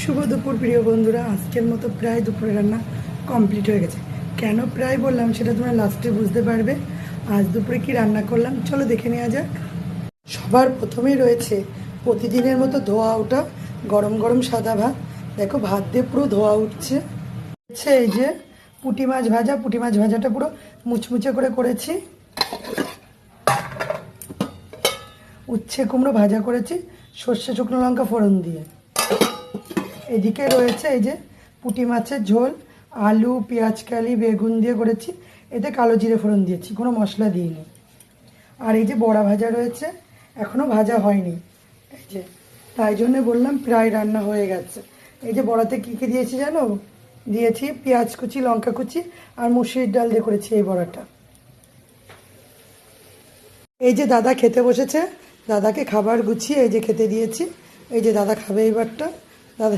শুভ দুপুর প্রিয় বন্ধুরা। আজকের মতো প্রায় দুপুরে রান্না কমপ্লিট হয়ে গেছে। কেন প্রায় বললাম সেটা তোমরা লাস্টে বুঝতে পারবে। আজ দুপুরে কি রান্না করলাম চলো দেখে নেওয়া যাক। সবার প্রথমেই রয়েছে প্রতিদিনের মতো ধোয়া ওঠা গরম গরম সাদা ভাত। দেখো ভাত দিয়ে পুরো ধোয়া উঠছে। এই যে পুঁটি মাছ ভাজা, পুঁটি মাছ ভাজাটা পুরো মুচমুচে করে করেছি। উচ্ছে কুমড়ো ভাজা করেছি সর্ষে শুকনো লঙ্কা ফোড়ন দিয়ে। এদিকে রয়েছে এই যে পুঁটি মাছের ঝোল, আলু পেঁয়াজকালি বেগুন দিয়ে করেছি। এতে কালো জিরে ফোড়ন দিয়েছি, কোনো মশলা দিইনি। আর এই যে বড়া ভাজা রয়েছে, এখনও ভাজা হয়নি। এই যে তাই জন্য বললাম প্রায় রান্না হয়ে গেছে। এই যে বড়াতে কী কী দিয়েছি জানো? দিয়েছি পেঁয়াজ কুচি, লঙ্কা কুচি আর মুসুরির ডাল দিয়ে করেছি এই বড়াটা। এই যে দাদা খেতে বসেছে, দাদাকে খাবার গুছিয়ে এই যে খেতে দিয়েছি। এই যে দাদা খাবে এইবারটা। দাদা